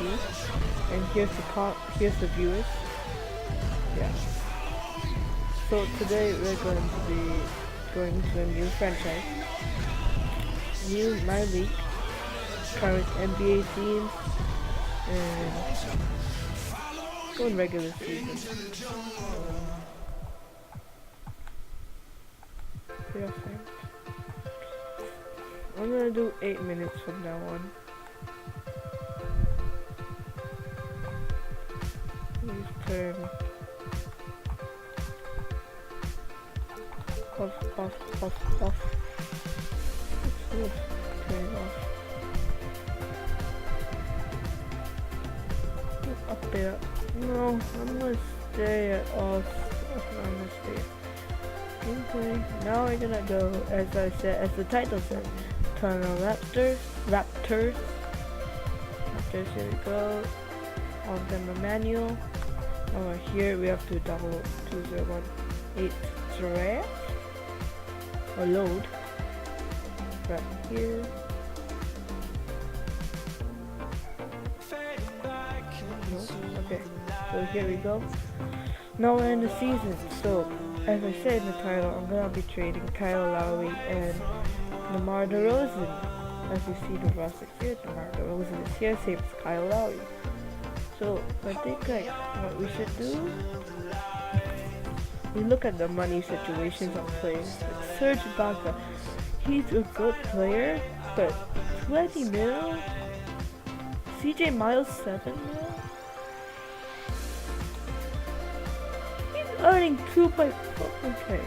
and here's the viewers. Yeah. So today we're going to be going to a new franchise, new MyLeague, current NBA teams, and going regular season. Yeah, I'm gonna do 8 minutes from now on. Please turn off. Let's turn it off. Up there. No, I'm gonna stay at off. I'm gonna stay. Okay, now we're gonna go, as I said, as the title said, turn on Raptors. Here we go. On the manual. Over here we have to download 2018 draft or load. Right here. No. Okay. So here we go. Now we're in the season. So as I said in the title, I'm gonna be trading Lowry and Derozan. As you see the roster here, Derozan is here, same as Lowry. So I think what we should do, we look at the money situations of players. Like Serge Ibaka, he's a good player, but 20 mil. CJ Miles 7 mil. He's earning 2.4. Okay.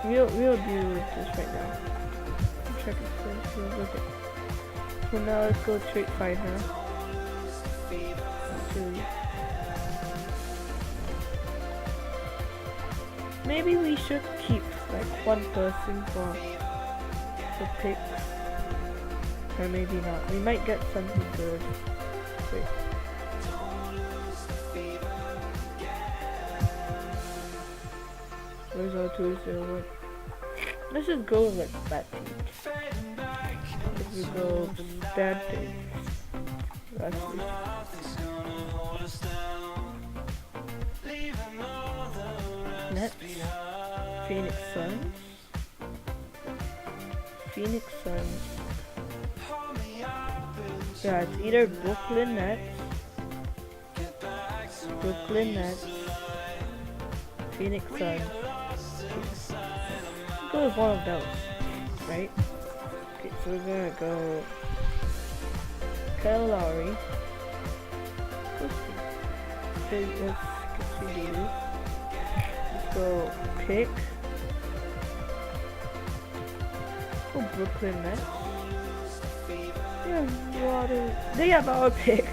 We'll do this right now. Check it. Look at. So now let's go trade finder. Maybe we should keep like one person for the picks, or maybe not. We might get something good. Wait. Where's our 201? Let's just go with like bad teams. If we go bad teams, Nets, Phoenix Suns. Yeah, it's either Brooklyn Nets, Phoenix Suns. Go with one of those, right? Okay, so we're gonna go Lowry. Okay, let's continue this. Let's go pick. Oh, Brooklyn Nets. Yeah, water. They have our pick.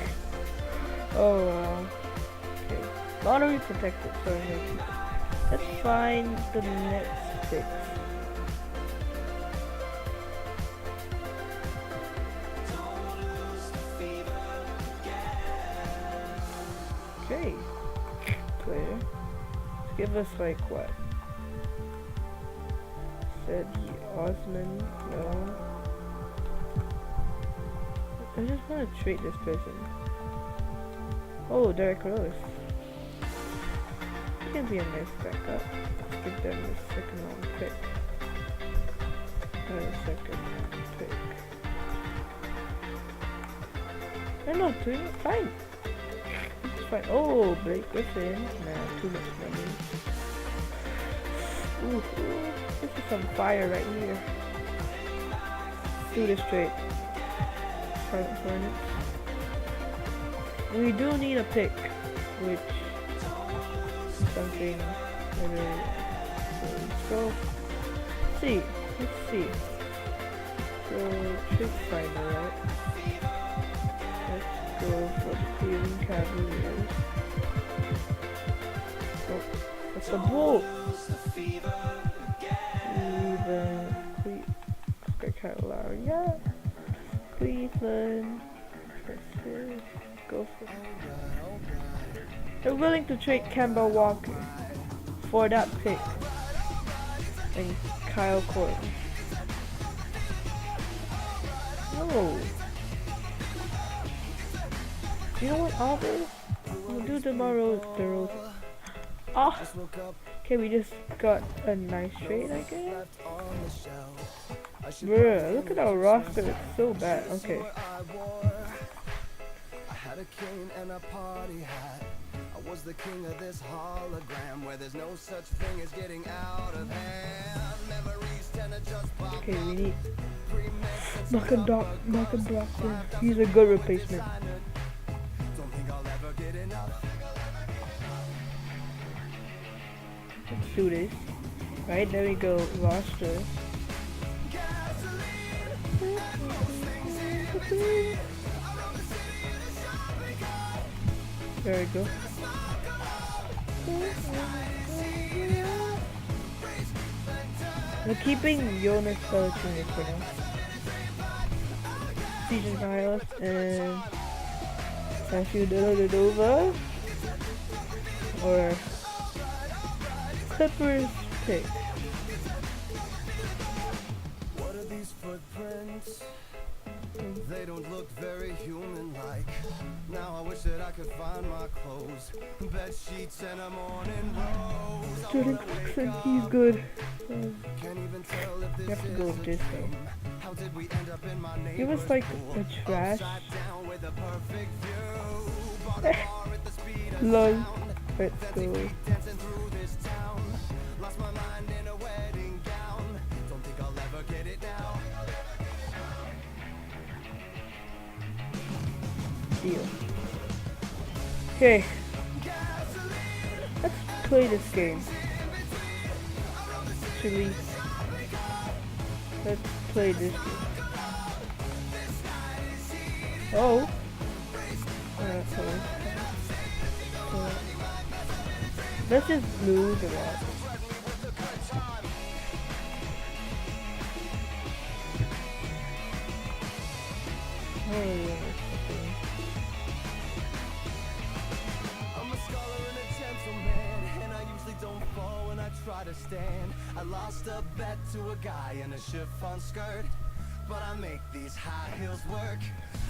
Oh wow. Okay. Lottery protected, so let's find the next pick. Okay. Player. Give us like what? Said Osman, no. I just want to trade this person. Oh, Derrick Rose. He can be a nice backup. Let's give them the second round pick. I'm not doing it fine. It's fine. Oh, Blake Griffin. Nah, too much money. Ooh, this is some fire right here. Do this trade. We do need a pick, which is something really. So let's see. So trick finder, right? Let's go for the Cleveland Cavaliers. Oh, that's a bull. Lowry, yeah. Cleveland. Let's go for it. They're willing to trade Kemba Walker for that pick and Kyle Korver. No. You know what I'll do? We'll do tomorrow Derozan. Oh! Okay, we just got a nice trade, I guess. Bruh, look at our roster, it's so bad. Okay. I had a cane and a party hat. I was the king of this hologram where there's no such thing as getting out of hand. Memories tend to just pop. Okay, we need Malcolm Brogdon. He's a good replacement. Don't think I'll ever get enough. Let's do this. Right, there we go. Roster. There we go. We're keeping Jonas Valanciunas for now. Season Miles and Matthew Dellavedova or Clippers pick. What are these footprints? They don't look very human-like. Now I wish that I could find my clothes, bed sheets and a morning rose. Jordan Clarkson, he's good. Can't even tell if You have to this go is with this a though. dream. How did we end up in my He was like a trash. down with a perfect view? Bought a bar at the speed of Lol. sound. Let's go. Dancing through this town. Lost my mind in a wedding gown. Don't think I'll ever get it now. Deal. Okay. Let's play this game. Actually, let's play this game. Oh. Let's just lose a lot. I'm a scholar and a gentleman, and I usually don't fall when I try to stand. I lost a bet to a guy in a chiffon skirt, but I make these high heels work.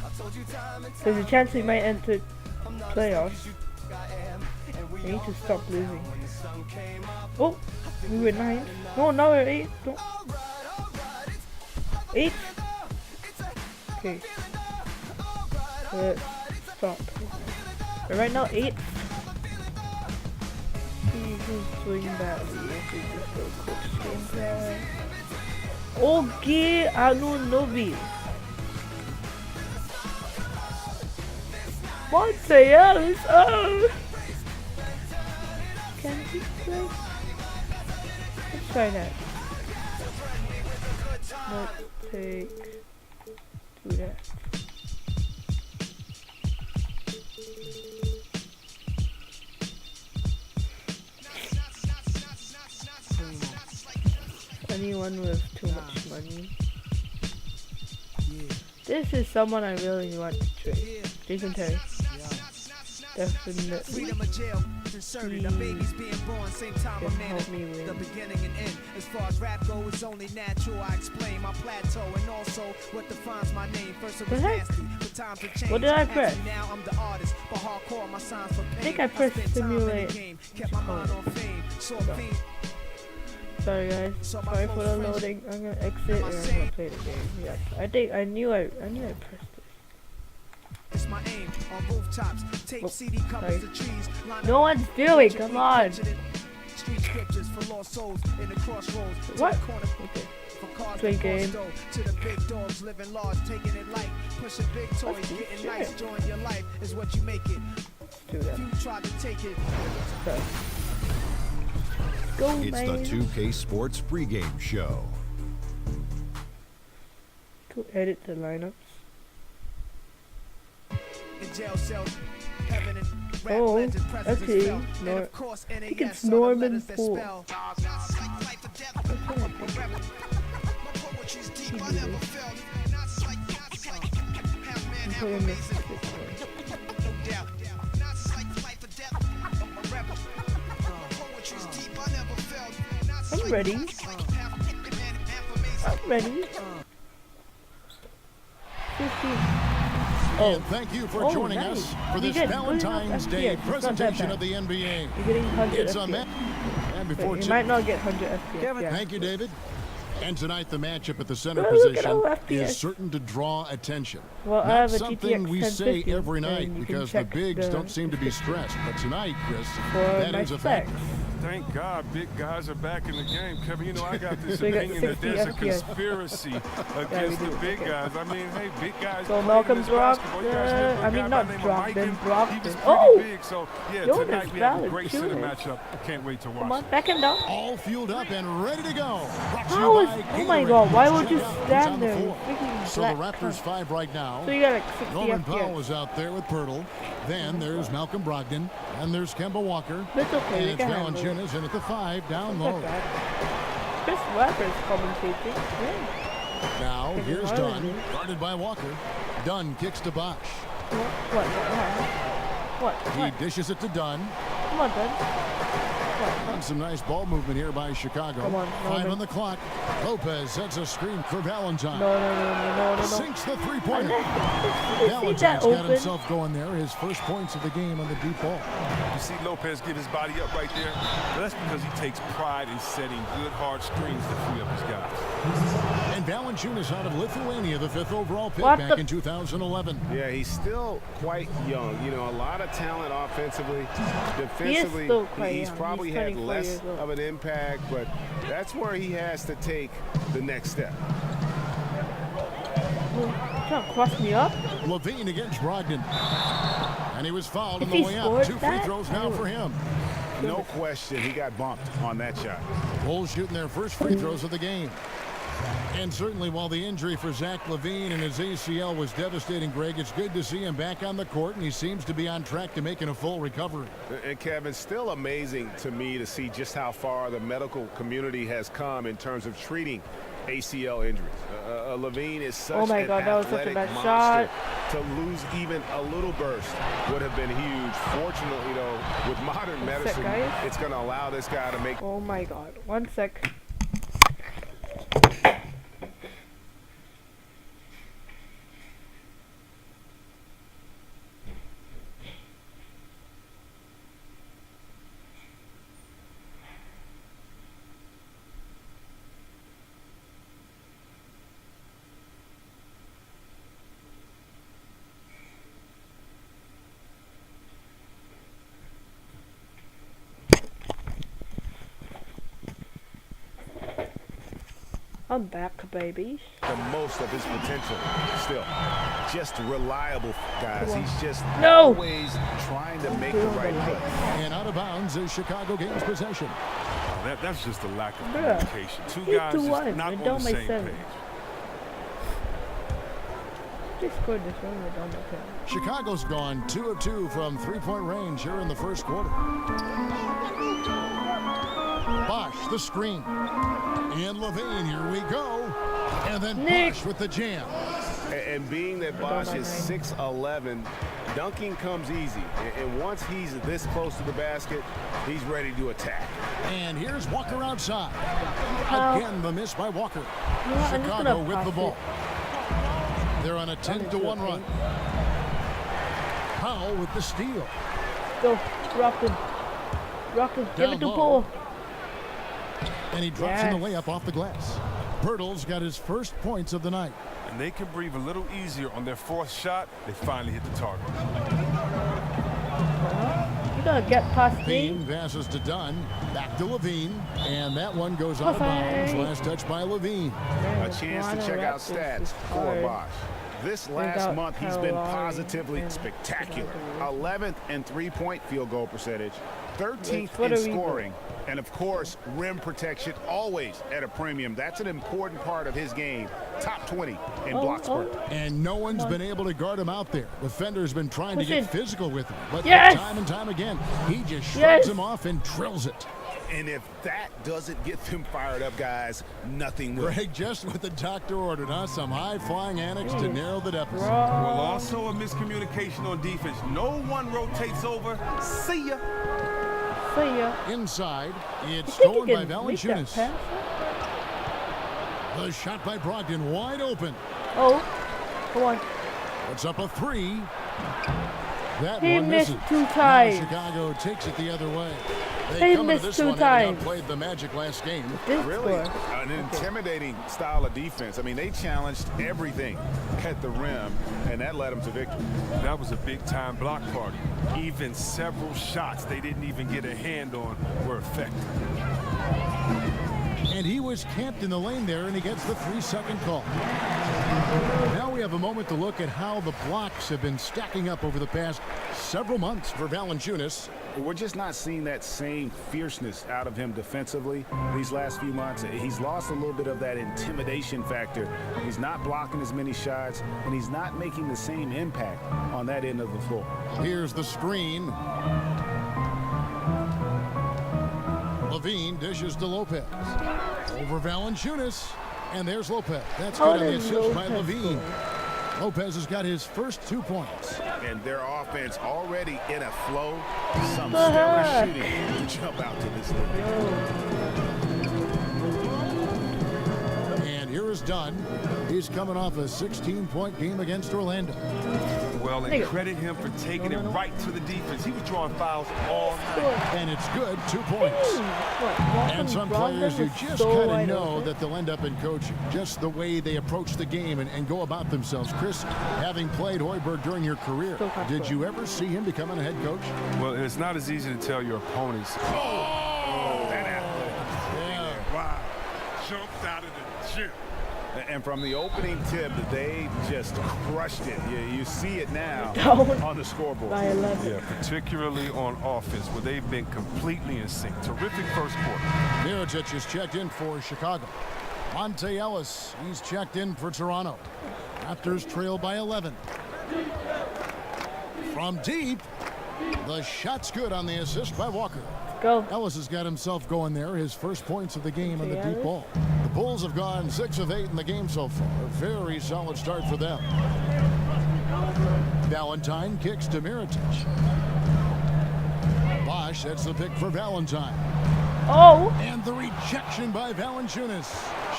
I've told you time and time. There's a chance we might enter I'm not playoffs. as you think I am, and we We need all to stop fell down losing. when the sun came up. Oh, we were 9. No, now we're 8. Don't. 8. Okay. Let's stop. We're right now 8. See who's doing badly. If we just go quick game plan. Okay, Anunobi. What the else? Oh! Can he play? Let's try that. Let's take do that. Anyone with too much money. This is someone I really want to trade. Jason Terry. Definitely. Freedom of jail, inserted. A baby's being born, same time Can a man help is me win. the beginning and end. As far as rap go, it's only natural. I explain my plateau and also what defines my name. First it was The heck? nasty, but times have changed. What did I press? Actually, now I'm the artist, but hardcore my signs for pain. I think I pressed spent time in the simulate. game, kept my mind on fame. Saw fiend. Sorry guys. Sorry for the loading. I'm gonna exit and I'm gonna play the game. Yes. I knew I pressed it. It's my aim on rooftops. Tape Oh, CD covers the trees. Line No one's viewing. Come on. Street scriptures for lost souls in the crossroads. What? To the corner Okay. for cars Play that game. cost dough. To the big dogs living large, taking it light, pushing big toys, Let's do getting shit. nice, enjoying your life is what you make it. Let's do that. If you try to take it, Okay. Go, It's man. the 2K Sports pregame show. Go edit the lineups. in jail cells, heaven and rap Oh, legend presence okay. is felt. And Nor- of course, I think NAS it's are the Norman letters that Poole. spell. Put in this one. I'm ready. I'm ready. 15. And thank you for joining nice. us for You this get Valentine's good Day enough FPS. It's not that presentation bad. of the NBA. You're getting 100 It's a FPS. match. And before You might not get 100 FPS. Yeah. Thank you, David. And tonight, the matchup at the center Oh, look at position our FPS. is certain to draw attention. Well, I Not have a something GTX we say 1050, every night and you can because the check bigs the- don't seem to be stressed. But tonight, Chris, For that my is a fact. specs. Thank God big guys are back in the game, Kevin. You know, I got this So you got opinion that 60 there's a FPS. conspiracy we against do. the big Okay. guys. I mean, hey, big guys. So played in Malcolm this basketball. You guys know a I guy mean, by not the name of Brogdon, Mikan. He was Brogdon. pretty Oh! big. So, yeah, Yo, tonight that's we have a valid, great too. center matchup. I can't wait to watch Come on, it. back him down. All fueled up and ready to go. Brought to you How is? by Oh my Gatorade. God! Why would Check you out who's on stand the there? You floor. freaking So the black Raptors cunt. 5 right now. So you got like 60 Norman Powell FPS. is out there with Pirtle. Then there's Malcolm Brogdon. And there's Kemba Walker. It's okay. And We it's can handle it. Valanciunas in at the 5 down Not low. bad. Chris Webber's commentating. Yeah. Now Taking here's advantage Dunn, of it. guarded by Walker. Dunn kicks to Bosch. What? What? He What? dishes it to Dunn. Come on, Dunn. What? And some nice ball movement here by Chicago. Come on, 5 Norman. on the clock. Lopez sets a screen for Valentine. No. Sinks the three-pointer. See that Valentine's got open? himself going there. His first points of the game on the deep ball. You see Lopez give his body up right there? Well, that's because he takes pride in setting good, hard screens to free up his guys. And Valanciunas out of Lithuania, the 5th overall pick What back the- in 2011. Yeah, he's still quite young. You know, a lot of talent offensively. Defensively, still quite he's young. probably He's had turning 4 less years old. of an impact, but that's where he has to take the next step. You can't cross me up. Levine against Brogdon. And he was fouled on If the he way out. scored 2 free that, throws now I for him. No question, he got bumped on that shot. Bulls shooting their first free throws of the game. And certainly while the injury for Zach LaVine and his ACL was devastating, Greg, it's good to see him back on the court, and he seems to be on track to making a full recovery. And Kevin, still amazing to me to see just how far the medical community has come in terms of treating ACL injuries. Levine is such Oh my an God, that was such a athletic bad monster. shot. To lose even a little burst would have been huge. Fortunately, though, with modern One sec, medicine, guys. it's going to allow this guy to make. Oh my God! 1 sec. I'm back, babies. the most of his potential still. Just reliable, guys. He's just No! always trying to make the right play. And out of bounds is Chicago gains possession. Oh, that's just a lack of Bruh. communication. Two Three guys to just one. not It on don't the make same sense. page. They scored this one. We're done with him. Chicago's gone 2 of 2 from three-point range here in the first quarter. Bosch, the screen. And Levine, here we go. And then Nick. Bosch with the jam. And being that Bosch is 6'11", dunking comes easy. And once he's this close to the basket, he's ready to attack. And here's Walker outside. How? Again, the miss by Walker. You know what, I'm just Chicago gonna with pass the ball. it. They're on a 10-1 run. Powell with the steal. Go, Rockton. Rockton, give Down it to low. Paul. And he drops in the Yes. layup off the glass. Pirtle's got his first points of the night. And they can breathe a little easier on their fourth shot. They finally hit the target. You gotta get past Levine me. passes to Dunn. Back to Levine. And that one goes out of bounds. Last touch by Levine. A chance to check out stats for Bosch. This last Without month, he's been Lowry positively and spectacular. without 11th in three-point field goal percentage, 13th What in are we doing? scoring, and of course, rim protection always at a premium. That's an important part of his game. Top 20 in block spurt. And no one's been able to guard him out there. Defender's been trying to Push get in. physical with him. But Yes! time and time again, he just shrugs Yes! him off and drills it. And if that doesn't get them fired up, guys, nothing will. Greg, just what the doctor ordered, huh? Some high-flying annex to narrow the deficit. Well, also a miscommunication on defense. No one rotates over. See ya. See ya. Inside, it's You think stolen you by can make that Valanciunas. pass? The shot by Brogdon, wide open. Oh, come on. Puts up a three. That He one missed misses. 2 Now times. Chicago takes it the other way. He They come into missed this 2 one having times. outplayed the Magic last game. This Really, score. an intimidating style of defense. I mean, they challenged everything at the rim, and that led them to victory. That was a big-time block party. Even several shots they didn't even get a hand on were effective. And he was camped in the lane there, and he gets the 3-second call. Now we have a moment to look at how the blocks have been stacking up over the past several months for Valanciunas. We're just not seeing that same fierceness out of him defensively these last few months. He's lost a little bit of that intimidation factor. He's not blocking as many shots, and he's not making the same impact on that end of the floor. Here's the screen. Levine dishes to Lopez. Over Valanciunas. And there's Lopez. That's How good on the did assist by Lopez Levine. score? Lopez has got his first 2 points. And their offense already in a flow. Some The stellar heck? shooting to jump out to this league. And here is Dunn. He's coming off a 16-point game against Orlando. Well, and Nigga. credit him for taking it right to the defense. He was drawing fouls all night. And it's good, 2 points. And some players you just kind of know that they'll end up in coaching. Just the way they approach the game and go about themselves. Chris, having played Hoiberg during your career, did you ever see him becoming a head coach? Well, it's not as easy to tell your opponents. That athletic. Yeah. Wow. Jumped out of the gym. And from the opening tip, they just crushed it. You see it now Down on the scoreboard. by 11. Yeah, particularly on offense, where they've been completely in sync. Terrific first quarter. Mirotic is checked in for Chicago. Monte Ellis, he's checked in for Toronto. Raptors trail by 11. From deep, the shot's good on the assist by Walker. Go. Ellis has got himself going there, his first points of the game on the deep ball. The Bulls have gone 6 of 8 in the game so far. A very solid start for them. Valentine kicks to Mirotic. Bosch, that's the pick for Valentine. Oh, And the rejection by Valanciunas.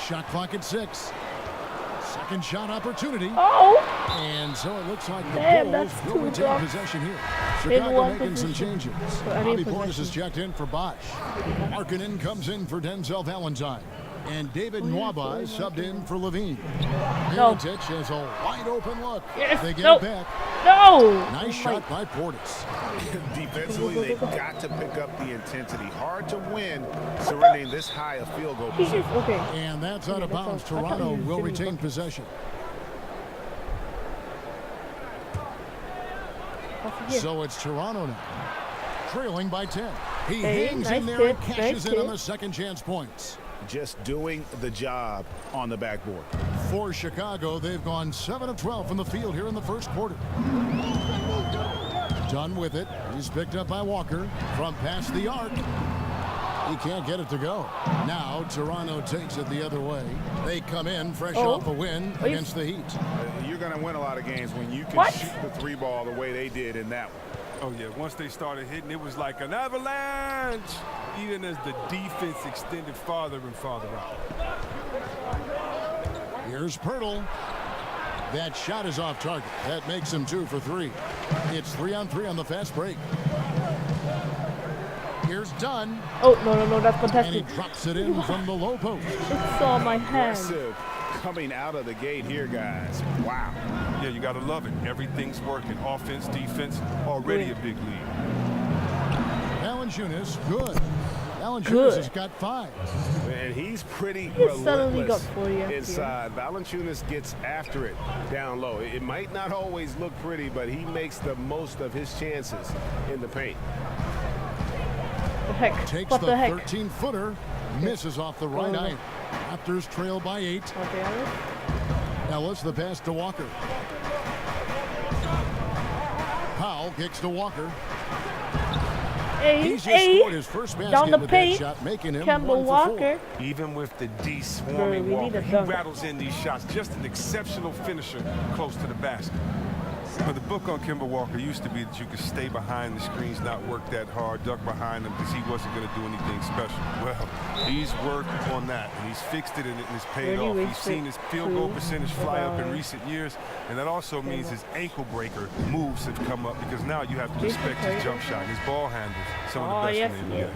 Shot clock at 6. Second shot opportunity. oh. And so it looks like the Damn, Bulls that's will 2 retain blocks possession here. in Chicago one making some position. changes. For any Bobby Portis possession. is checked in for Bosch. Markkanen comes in for Denzel Valentine. And David Nwaba is subbed in for Levine. No. Mirotic has a wide open look. Yes, They get no. it back. No. Nice shot by Portis. Defensively, they've got to pick up the intensity. Hard to win surrendering this high a field goal He position. is okay. And that's out of that's bounds. all. I thought Toronto he was will getting retain bucket. possession. Here. So it's Toronto now, trailing by 10. He Hey, hangs nice in there hit, and cashes nice in on hit. the second chance points. Just doing the job on the backboard. For Chicago, they've gone 7 of 12 from the field here in the first quarter. Done with it. He's picked up by Walker from past the arc. He can't get it to go. Now Toronto takes it the other way. They come in fresh Oh. off a win Are you- against the Heat. You're going to win a lot of games when you can What? shoot the 3 ball the way they did in that one. Oh, yeah. Once they started hitting, it was like an avalanche, even as the defense extended farther and farther out. Here's Pirtle. That shot is off target. That makes him 2 for 3. It's 3-on-3 on the fast break. Here's Dunn. Oh, no, that's And he contested. drops it in from the low post. It's on my hand. Aggressive coming out of the gate here, guys. Wow. Yeah, you got to love it. Everything's working. Offense, defense, already a big lead. Valanciunas, good. Valanciunas Good. has got 5. And he's pretty suddenly got relentless 40 after. inside. Valanciunas gets after it down low. It might not always look pretty, but he makes the most of his chances in the paint. The heck? Takes What the the heck? 13-footer, misses off the right eye. Raptors trail by 8. Okay, Alice. Ellis the pass to Walker. Powell kicks to Walker. Hey, He's just hey. scored his first basket Down the with paint. that shot, making him Kemba 1 for 4. Walker. Even with the D Bro, swarming we need Walker, a he dunk. rattles in these shots. Just an exceptional finisher close to the basket. But the book on Kemba Walker used to be that you could stay behind the screens, not work that hard, duck behind them because he wasn't going to do anything special. Well, he's worked on that, and he's fixed it, and it's paid off. He's seen his field goal percentage fly up in recent years, and that also means his ankle breaker moves have come up because now you have to respect his jump shot, his ball handles, some of the best in the NBA.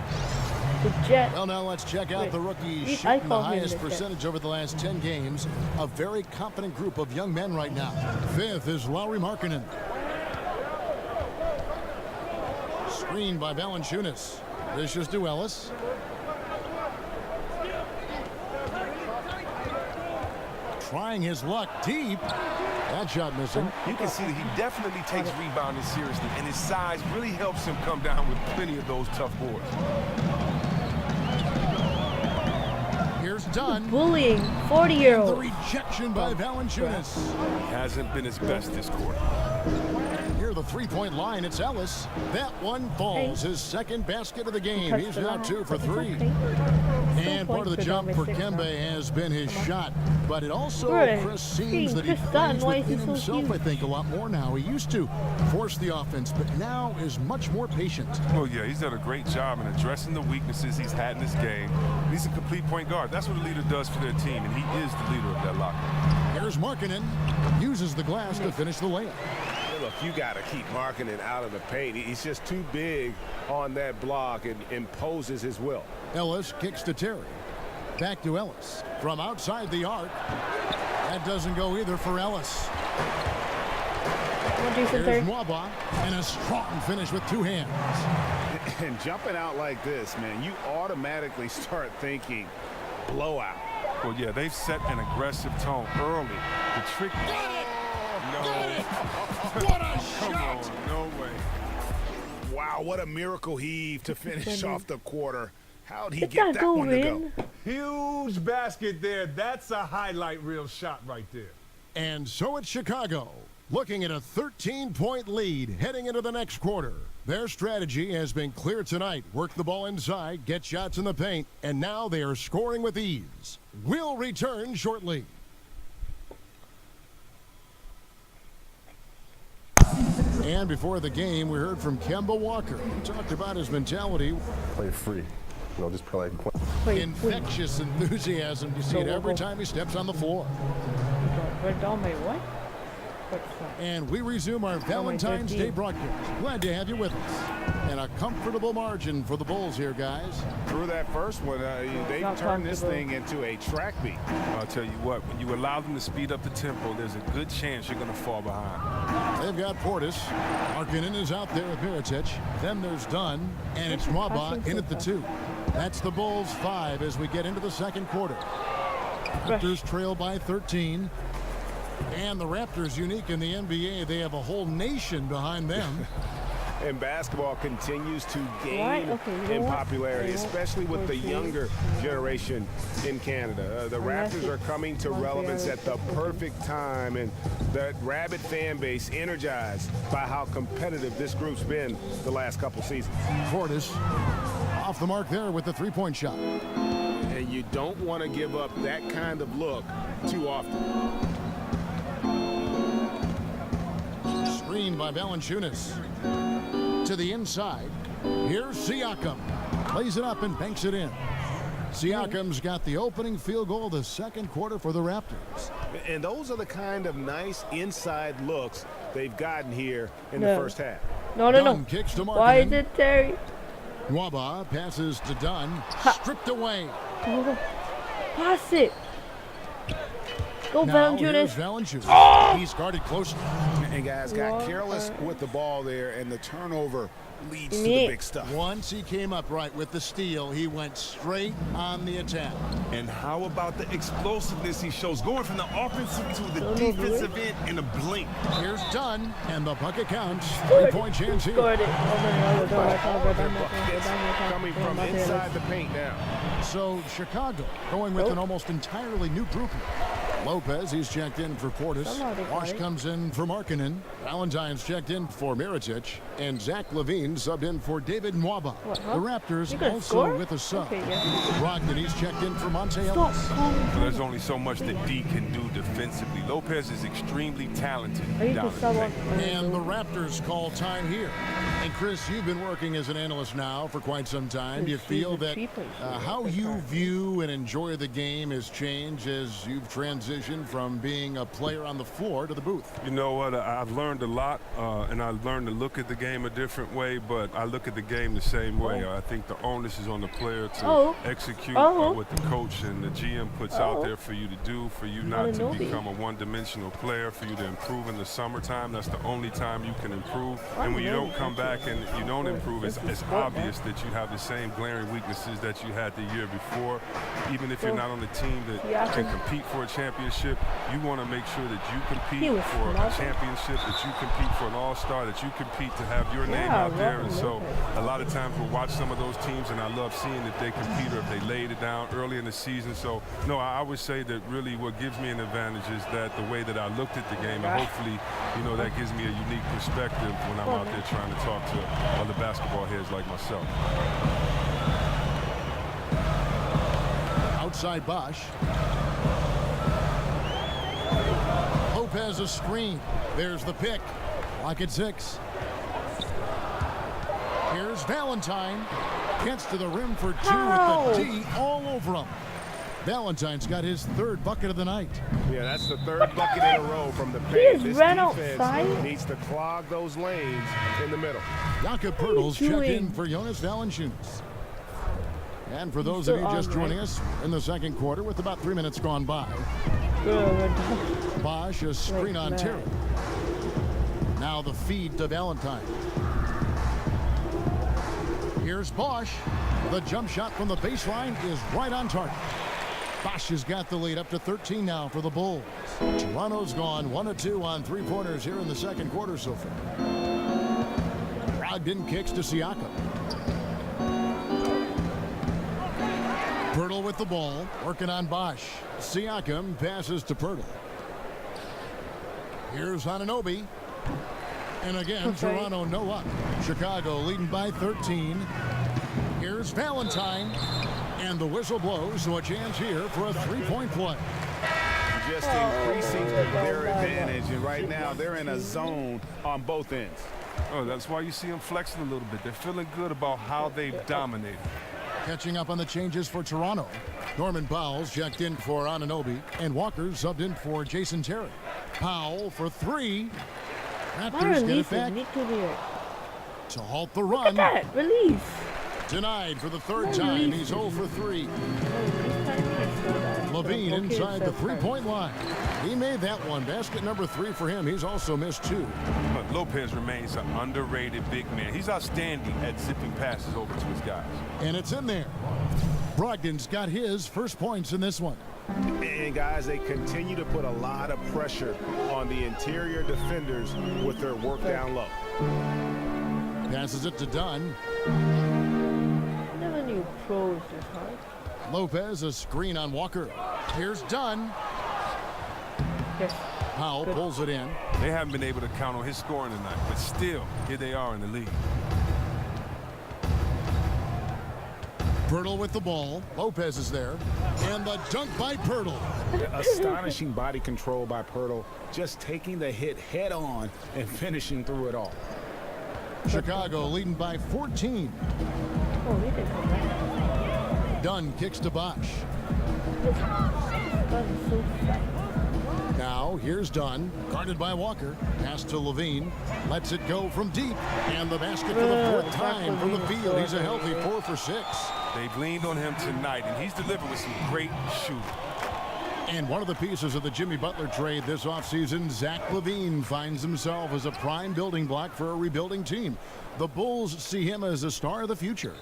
The Jet. Well, now let's check out the rookies I shooting the call him highest the Jet. percentage over the last 10 games. A very confident group of young men right now. Fifth is Lowry Markkanen. Screened by Valanciunas. Dishes to Ellis. Trying his luck deep. That shot missing. You can see that he definitely takes rebounding seriously, and his size really helps him come down with plenty of those tough boards. Here's Dunn. Bullying. The 40-year-old. rejection by Valanciunas. He hasn't been his best this quarter. Near the three-point line, it's Ellis. That one falls. His second basket of the game. He's now 2 for 3. And part of the jump for Kemba has been his shot. But it also, Chris, seems that he plays within himself, I think, a lot more now. He used to force the offense, but now is much more patient. Oh, yeah, he's done a great job in addressing the weaknesses he's had in this game. He's a complete point guard. That's what a leader does for their team, and he is the leader of that locker room. Here's Markkanen. Uses the glass to finish the layup. Look, you got to keep Markkanen out of the paint. He's just too big on that block and imposes his will. Ellis kicks to Terry. Back to Ellis. From outside the arc. That doesn't go either for Ellis. Here's Mwaba. And a strong finish with 2 hands. And jumping out like this, man, you automatically start thinking blowout. Well, yeah, they've set an aggressive tone early. The trick... No. What a Come shot! on, no way. Wow, what a miracle heave to finish off the quarter. How'd he Did get that that go one to in? go? Huge basket there. That's a highlight reel shot right there. And so it's Chicago, looking at a 13-point lead heading into the next quarter. Their strategy has been clear tonight. Work the ball inside, get shots in the paint, and now they are scoring with ease. We'll return shortly. And before the game, we heard from Kemba Walker. He talked about his mentality. Play free. You know, just play. Infectious enthusiasm. You see it every time he steps on the floor. And we resume our Valentine's Day broadcast. Glad to have you with us. And a comfortable margin for the Bulls here, guys. Through that first one, they've turned this thing into a track meet. I'll tell you what, when you allow them to speed up the tempo, there's a good chance you're going to fall behind. They've got Portis. Markkanen is out there with Mirotic. Then there's Dunn. And it's Mwaba in at the 2. That's the Bulls 5 as we get into the second quarter. Raptors trail by 13. And the Raptors, unique in the NBA, they have a whole nation behind them. And basketball continues to gain in popularity, especially with the younger generation in Canada. The Raptors are coming to relevance at the perfect time, and the rabid fan base energized by how competitive this group's been the last couple seasons. Portis off the mark there with the three-point shot. And you don't want to give up that kind of look too often. Screened by Valanciunas. To the inside. Here's Siakam. Plays it up and banks it in. Siakam's got the opening field goal of the second quarter for the Raptors. And those are the kind of nice inside looks they've gotten here in the first half. Dunn kicks to Markkanen. Why is it Terry? Mwaba passes to Dunn. Stripped away. Pass it. Go, Now Valanciunas. here's Valanciunas. He's guarded closely. And guys got careless with the ball there, and the turnover leads to the big stuff. Once he came up right with the steal, he went straight on the attack. And how about the explosiveness he shows, going from the offensive to the defensive end in a blink. Here's Dunn, and the bucket counts. Three-point chance here. Scored it. Coming from inside the paint now. So Chicago going with an almost entirely new grouping. Lopez, he's checked in for Portis. Wash comes in for Markkanen. Valentine's checked in for Mirotic. And Zach LaVine subbed in for David Mwaba. The Raptors also with a sub. Brogdon, he's checked in for Monte Ellis. There's only so much that D can do defensively Lopez is extremely talented Or you down can in sub the off. paint. And the Raptors call time here. And Chris, you've been working as an analyst now for quite some time. Do you feel that how you view and enjoy the game has changed as you've transitioned from being a player on the floor to the booth? You know what? I've learned a lot, and I've learned to look at the game a different way, but I look at the game the same way. I think the onus is on the player to execute what the coach and the GM puts out there for you to do, for you not to become a one-dimensional player, for you to improve in the summertime. That's the only time you can improve. And when you don't come back and you don't improve, it's obvious that you have the same glaring weaknesses that you had the year before. Even if you're not on the team that can compete for a championship, you want to make sure that you compete for a championship, that you compete for an all-star, that you compete to have your name out there. And so a lot of times we'll watch some of those teams, and I love seeing that they compete or if they laid it down early in the season. So, no, I would say that really what gives me an advantage is that the way that I looked at the game, and hopefully, you know, that gives me a unique perspective when I'm out there trying to talk to other basketball heads like myself. Outside Bosch. Lopez a screen. There's the pick. Lock at 6. Here's Valentine. Gets to the rim for 2 with the D all over him. Valentine's got his 3rd bucket of the night. Yeah, that's the 3rd bucket in a row from the He paint. is ran outside. Needs to clog those lanes in the middle. Jakob Poeltl's checked in for Jonas Valanciunas. And for those of you just joining us in the second quarter with about 3 minutes gone by, Bosch a screen on Terry. Now the feed to Valentine. Here's Bosch. The jump shot from the baseline is right on target. Bosch has got the lead up to 13 now for the Bulls. Toronto's gone 1 of 2 on 3-pointers here in the second quarter so far. Brogdon kicks to Siakam. Poeltl with the ball, working on Bosch. Siakam passes to Poeltl. Here's Anunoby. And again, Toronto no up. Chicago leading by 13. Here's Valentine. And the whistle blows, so a chance here for a 3-point play. Just increasing their advantage, and right now they're in a zone on both ends. Oh, that's why you see them flexing a little bit. They're feeling good about how they've dominated. Catching up on the changes for Toronto. Norman Powell's checked in for Anunoby, and Walker subbed in for Jason Terry. Powell for 3. Raptors get it back to halt the run. Look at that release. Denied for the 3rd time. He's 0 for 3. Levine inside the 3-point line. He made that one. Basket number 3 for him. He's also missed 2. But Lopez remains an underrated big man. He's outstanding at zipping passes over to his guys. And it's in there. Brogdon's got his first points in this one. And guys, they continue to put a lot of pressure on the interior defenders with their work down low. Passes it to Dunn. Never knew pros this hard. Lopez a screen on Walker. Here's Dunn. Powell pulls it in. They haven't been able to count on his scoring tonight, but still, here they are in the league. Poeltl with the ball. Lopez is there. And the dunk by Poeltl. Astonishing body control by Poeltl. Just taking the hit head on and finishing through it all. Chicago leading by 14. Oh, he didn't come back. Dunn kicks to Bosch. That's so fast. Now here's Dunn, guarded by Walker. Pass to Levine, lets it go from deep, and the basket for the 4th time from the field. He's a healthy 4 for 6. They've leaned on him tonight, and he's delivered with some great shooting. And one of the pieces of the Jimmy Butler trade this offseason, Zach LaVine finds himself as a prime building block for a rebuilding team. The Bulls see him as a star of the future.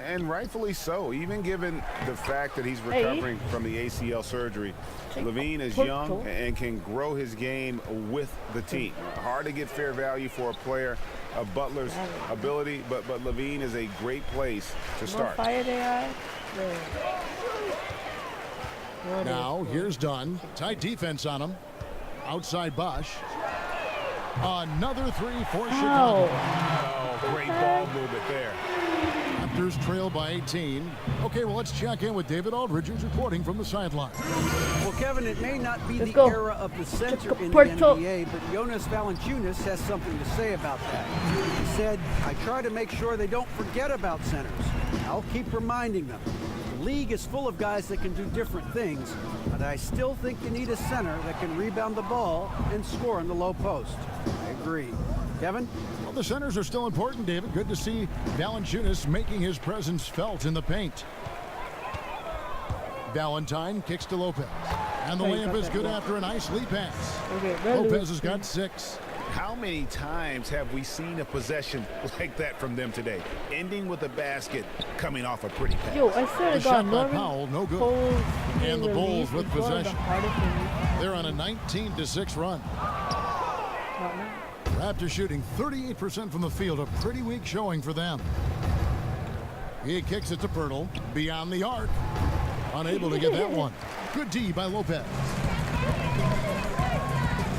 And rightfully so, even given the fact that he's recovering from the ACL surgery. LaVine is young and can grow his game with the team. Hard to get fair value for a player of Butler's ability, but LaVine is a great place to start. Fire they are. Now here's Dunn. Tight defense on him. Outside Bosch. Another 3 for Chicago. Oh, great ball movement there. Raptors trail by 18. Okay, well, let's check in with David Aldridge, who's reporting from the sideline. Well, Kevin, it may not be Let's the go. era of the center in the Porto. NBA, but Jonas Valanciunas has something to say about that. He said, I try to make sure they don't forget about centers. I'll keep reminding them. The league is full of guys that can do different things, but I still think you need a center that can rebound the ball and score in the low post. I agree. Kevin? Well, the centers are still important, David. Good to see Valanciunas making his presence felt in the paint. Valentine kicks to Lopez. And the layup is good after a nice lead pass. Lopez has got 6. How many times have we seen a possession like that from them today? Ending with a basket, coming off a pretty pass. Yo, I swear The to shot God, by Lowry Powell, no good. holds And the Bulls release with is one of the possession. hardest releases. They're on a 19-6 run. Not now. Raptors shooting 38% from the field, a pretty weak showing for them. He kicks it to Pirtle, beyond the arc. Unable to get that one. Good D by Lopez.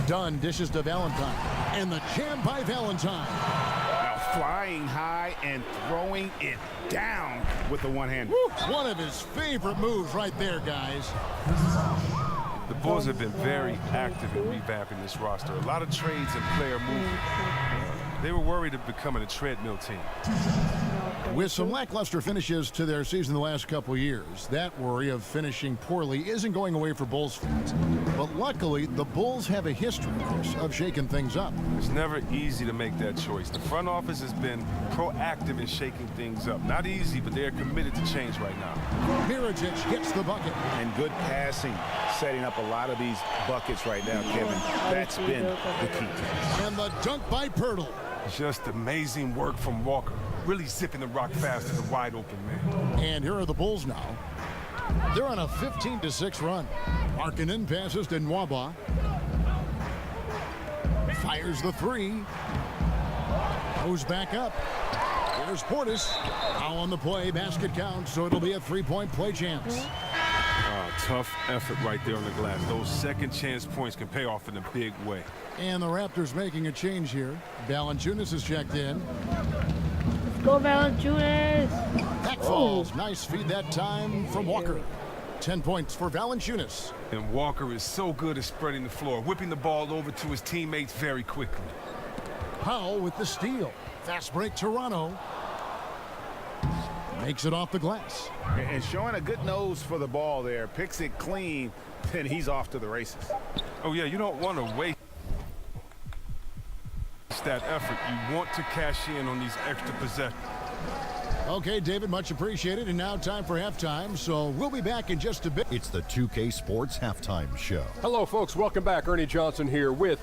Dunn dishes to Valentine. And the jam by Valentine. Now flying high and throwing it down with the one hand. One of his favorite moves right there, guys. The Bulls have been very active in revamping this roster. A lot of trades and player movement. They were worried of becoming a treadmill team. With some lackluster finishes to their season the last couple years, that worry of finishing poorly isn't going away for Bulls fans. But luckily, the Bulls have a history, of course, of shaking things up. It's never easy to make that choice. The front office has been proactive in shaking things up. Not easy, but they are committed to change right now. Mirotic gets the bucket. And good passing, setting up a lot of these buckets right now, Kevin. That's been the key. And the dunk by Pirtle. Just amazing work from Walker. Really zipping the rock fast to the wide open man. And here are the Bulls now. They're on a 15-6 run. Markkanen passes to Nwaba. Fires the 3. Goes back up. Here's Portis. Now on the play, basket counts, so it'll be a 3-point play chance. Tough effort right there on the glass. Those second chance points can pay off in a big way. And the Raptors making a change here. Valanciunas is checked in. Let's go, Valanciunas. Back falls. Nice feed that time from Walker. 10 points for Valanciunas. And Walker is so good at spreading the floor, whipping the ball over to his teammates very quickly. Powell with the steal. Fast break Toronto. Makes it off the glass. And showing a good nose for the ball there. Picks it clean, then he's off to the races. Oh, yeah, you don't want to waste that effort. You want to cash in on these extra possessions. Okay, David, much appreciated. And now time for halftime, so we'll be back in just a bit. It's the 2K Sports Halftime Show. Hello, folks. Welcome back. Ernie Johnson here with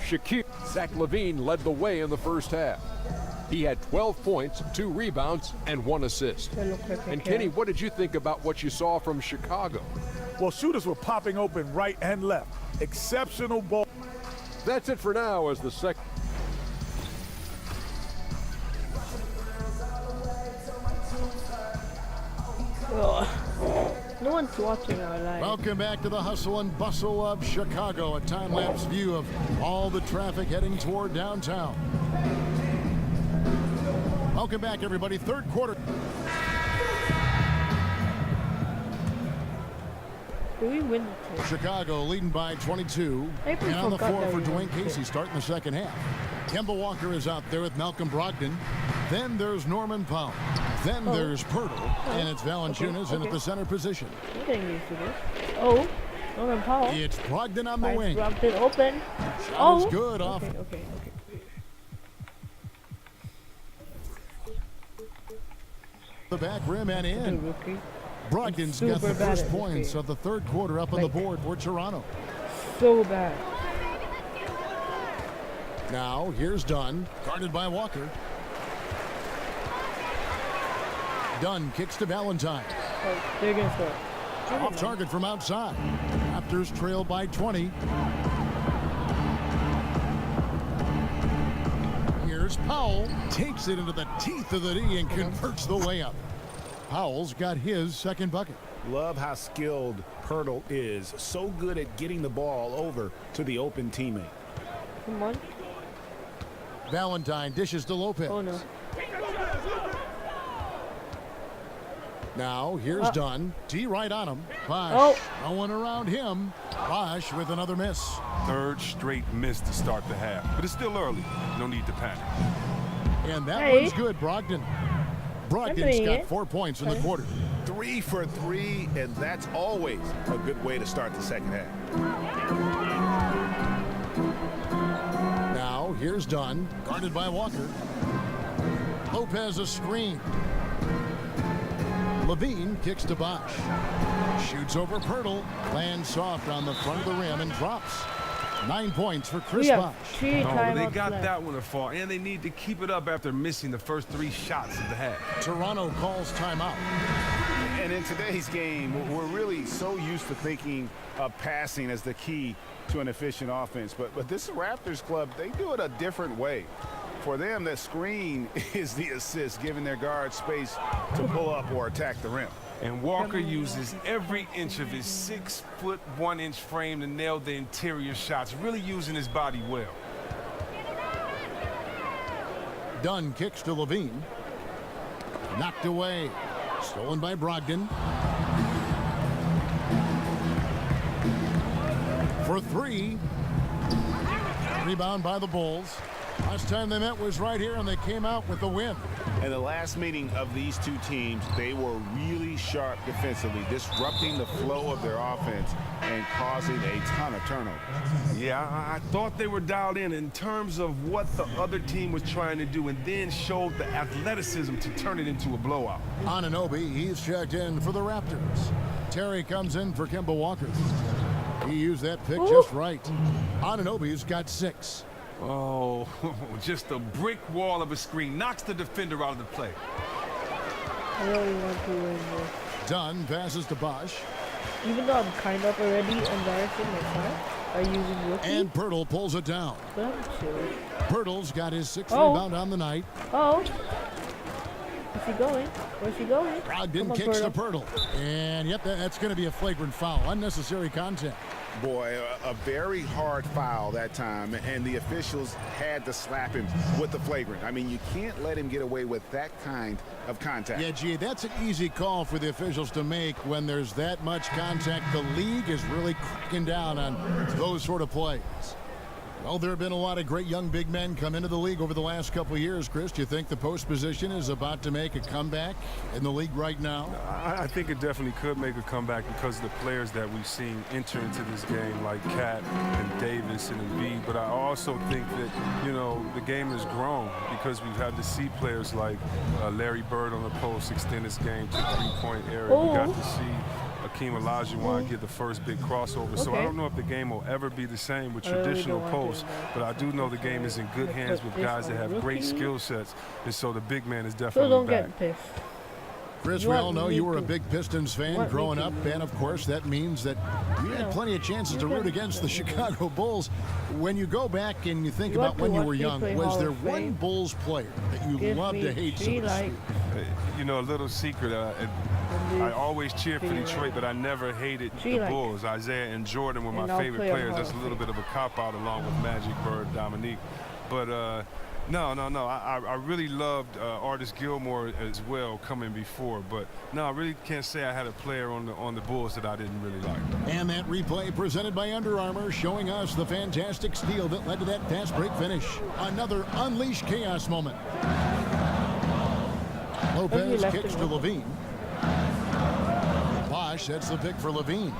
Shaquille. Zach LaVine led the way in the first half. He had 12 points, 2 rebounds, and 1 assist. And Kenny, what did you think about what you saw from Chicago? Well, shooters were popping open right and left. Exceptional ball. That's it for now as the second. No one's watching our live. Welcome back to the hustle and bustle of Chicago. A time-lapse view of all the traffic heading toward downtown. Welcome back, everybody. Third quarter. Do we win the team? Chicago leading by 22. And on the floor for Dwayne Casey starting the second half. Kemba Walker is out there with Malcolm Brogdon. Then there's Norman Powell. Then there's Pirtle. And it's Valanciunas in at the center position. I'm getting used to this. Oh, Norman Powell. It's Brogdon on the wing. Brogdon open. Shot is good off. Okay. The back rim and in. Brogdon's got the first points of the third quarter up on the board for Toronto. So bad. Now, here's Dunn, guarded by Walker. Dunn kicks to Valentine. Oh, they're going to score. Off target from outside. Raptors trail by 20. Here's Powell. Takes it into the teeth of the D and converts the layup. Powell's got his second bucket. Love how skilled Pirtle is. So good at getting the ball over to the open teammate. Come on. Valentine dishes to Lopez. Oh, no. Now, here's Dunn. T right on him. Bosch. Oh. No one around him. Bosch with another miss. Third straight miss to start the half. But it's still early. No need to panic. And that Hey. one's good, Brogdon. Brogdon's doing got it. 4 points in the quarter. 3 for 3, and that's always a good way to start the second half. Now, here's Dunn. Guarded by Walker. Lopez a screen. Levine kicks to Bosch. Shoots over Pirtle. Lands soft on the front of the rim and drops. 9 points for Chris We have Bosch. 3 Oh, timeouts they got left. that one to fall, and they need to keep it up after missing the first 3 shots of the half. Toronto calls timeout. And in today's game, we're really so used to thinking of passing as the key to an efficient offense. But this Raptors club, they do it a different way. For them, the screen is the assist, giving their guard space to pull up or attack the rim. And Walker uses every inch of his 6'1" frame to nail the interior shots, really using his body well. Dunn kicks to Levine. Knocked away. Stolen by Brogdon. For 3. Rebound by the Bulls. Last time they met was right here, and they came out with the win. In the last meeting of these two teams, they were really sharp defensively, disrupting the flow of their offense and causing a ton of turnovers. Yeah, I thought they were dialed in terms of what the other team was trying to do, and then showed the athleticism to turn it into a blowout. Anunoby, he's checked in for the Raptors. Terry comes in for Kemba Walker. He used that pick just right. Anunoby's got 6. Oh, just a brick wall of a screen. Knocks the defender out of the play. I really want to win this. Dunn passes to Bosch. Even though I'm kind of already embarrassing myself by using rookie. And Pirtle pulls it down. But I'm chill. Pirtle's got his 6th Oh. rebound on the night. Oh. Where's he going? Where's he going? Brogdon Come on, kicks to Pirtle. Pirtle. And yep, that's going to be a flagrant foul. Unnecessary contact. Boy, a very hard foul that time, and the officials had to slap him with the flagrant. I mean, you can't let him get away with that kind of contact. Yeah, gee, that's an easy call for the officials to make when there's that much contact. The league is really cracking down on those sort of plays. Well, there have been a lot of great young big men come into the league over the last couple of years. Chris, do you think the post position is about to make a comeback in the league right now? I think it definitely could make a comeback because of the players that we've seen enter into this game, like Cat and Davis and Embiid. But I also think that, you know, the game has grown because we've had to see players like Larry Bird on the post extend his game to the 3-point area. We got to see Hakeem Olajuwon get the first big crossover. So I don't know if the game will ever be the same with traditional posts, but I do know the game is in good hands with guys that have great skill sets, and so the big man is So definitely don't back. get pissed. Chris, we all know you were a big Pistons fan growing up, and of course that means that you had plenty of chances to root against the Chicago Bulls. When you go back and you think about when you were young, was there one Bulls player that you loved to hate so to speak? You know, a little secret, I always cheered for Detroit, but I never hated the Bulls. Isaiah and Jordan were my favorite players. That's a little bit of a cop-out along with Magic, Bird, Dominique. But no. I really loved Artis Gilmore as well coming before. But no, I really can't say I had a player on the Bulls that I didn't really like. And that replay presented by Under Armour showing us the fantastic steal that led to that fast break finish. Another unleashed chaos moment. Lopez kicks to Levine. Bosch sets the pick for Levine.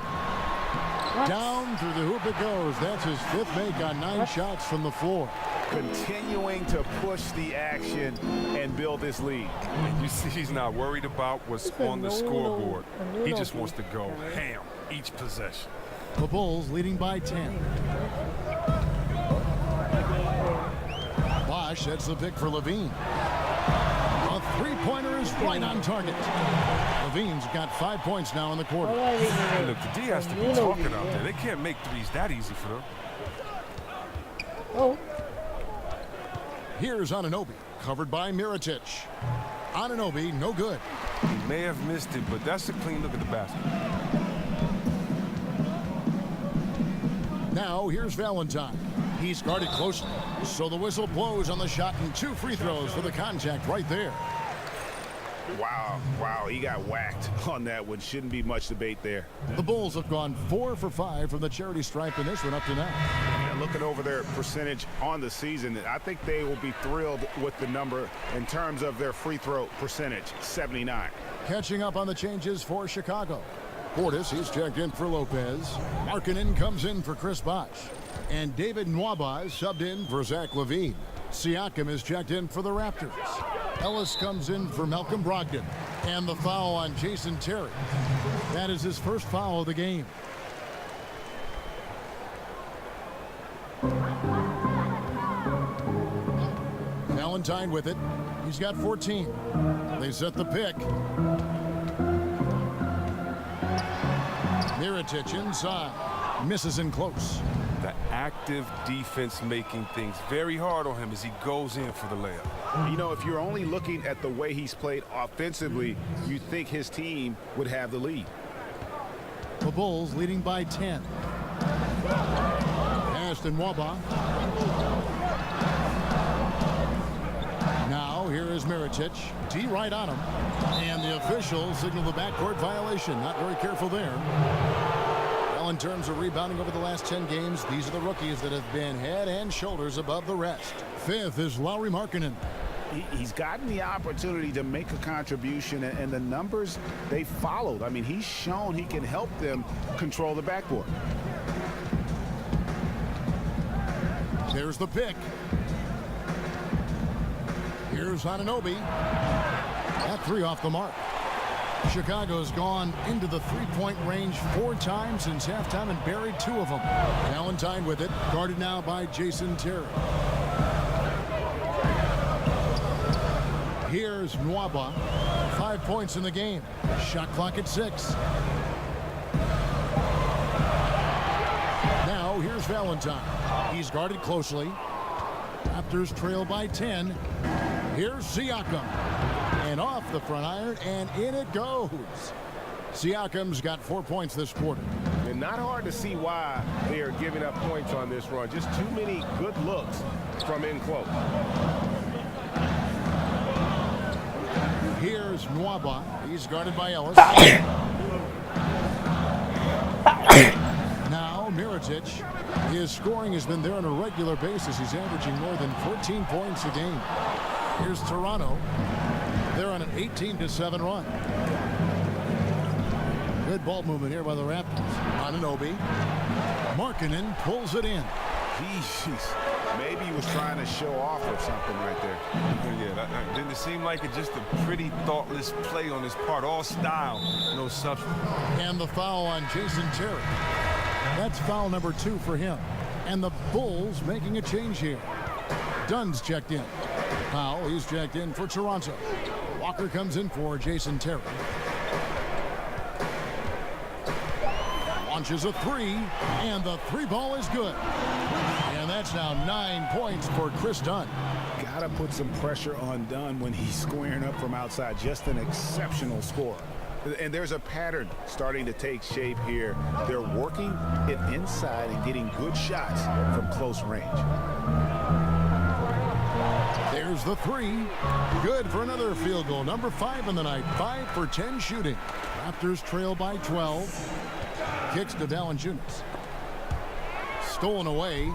Down through the hoop it goes. That's his 5th make on 9 shots from the floor. Continuing to push the action and build this lead. You see, he's not worried about what's on the scoreboard. He just wants to go ham each possession. The Bulls leading by 10. Bosch sets the pick for Levine. A 3-pointer is right on target. Levine's got 5 points now in the quarter. Hey, look, the D has to be talking out there. They can't make threes that easy for them. Oh. Here's Anunoby, covered by Mirotic. Anunoby, no good. He may have missed it, but that's a clean look at the basket. Now here's Valentine. He's guarded closely, so the whistle blows on the shot and 2 free throws for the contact right there. Wow, he got whacked on that one. Shouldn't be much debate there. The Bulls have gone 4 for 5 from the charity stripe in this one up to now. And looking over their percentage on the season, I think they will be thrilled with the number in terms of their free throw percentage, 79. Catching up on the changes for Chicago. Portis, he's checked in for Lopez. Markkanen comes in for Chris Bosh. And David Nwaba is subbed in for Zach LaVine. Siakam is checked in for the Raptors. Ellis comes in for Malcolm Brogdon. And the foul on Jason Terry. That is his first foul of the game. Valentine with it. He's got 14. They set the pick. Mirotic inside. Misses in close. The active defense making things very hard on him as he goes in for the layup. You know, if you're only looking at the way he's played offensively, you think his team would have the lead. The Bulls leading by 10. Pass to Nwaba. Now here is Mirotic. D right on him. And the officials signal the backcourt violation. Not very careful there. Well, in terms of rebounding over the last 10 games, these are the rookies that have been head and shoulders above the rest. Fifth is Lowry Markkanen. He's gotten the opportunity to make a contribution, and the numbers they followed. I mean, he's shown he can help them control the backboard. There's the pick. Here's Anunoby. That three off the mark. Chicago's gone into the three-point range 4 times since halftime and buried 2 of them. Valentine with it, guarded now by Jason Terry. Here's Nwaba. 5 points in the game. Shot clock at 6. Now here's Valentine. He's guarded closely. Raptors trail by 10. Here's Siakam. And off the front iron, and in it goes. Siakam's got 4 points this quarter. And not hard to see why they are giving up points on this run. Just too many good looks from in close. Here's Nwaba. He's guarded by Ellis. Now Mirotic. His scoring has been there on a regular basis. He's averaging more than 14 points a game. Here's Toronto. They're on an 18-7 run. Good ball movement here by the Raptors. Anunoby. Markkanen pulls it in. Jeez. Maybe he was trying to show off or something right there. Yeah, didn't it seem like it just a pretty thoughtless play on his part? All style, no substance. And the foul on Jason Terry. That's foul number 2 for him. And the Bulls making a change here. Dunn's checked in. Powell, he's checked in for Toronto. Walker comes in for Jason Terry. Launches a 3, and the 3 ball is good. And that's now 9 points for Chris Dunn. Gotta put some pressure on Dunn when he's squaring up from outside. Just an exceptional scorer. And there's a pattern starting to take shape here. They're working it inside and getting good shots from close range. There's the 3. Good for another field goal. Number 5 in the night. 5 for 10 shooting. Raptors trail by 12. Kicks to Valanciunas. Stolen away.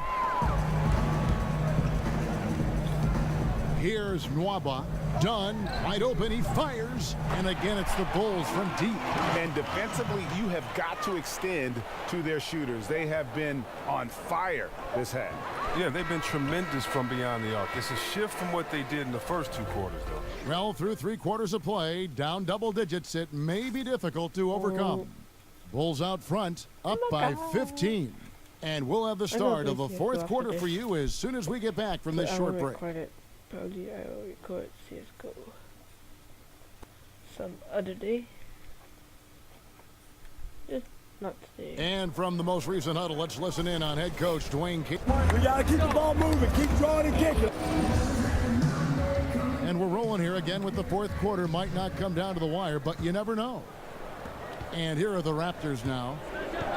Here's Nwaba. Dunn, wide open, he fires, and again it's the Bulls from deep. And defensively, you have got to extend to their shooters. They have been on fire this half. Yeah, they've been tremendous from beyond the arc. It's a shift from what they did in the first 2 quarters, though. Well, through 3 quarters of play, down double digits, it may be difficult to overcome. Bulls out front, up by 15. And we'll have the start of the 4th quarter for you as soon as we get back from this short break. Probably I will record CSGO some other day. Just not today. And from the most recent huddle, let's listen in on head coach Dwayne King. We gotta keep the ball moving, keep drawing and kicking. And we're rolling here again with the 4th quarter. Might not come down to the wire, but you never know. And here are the Raptors now.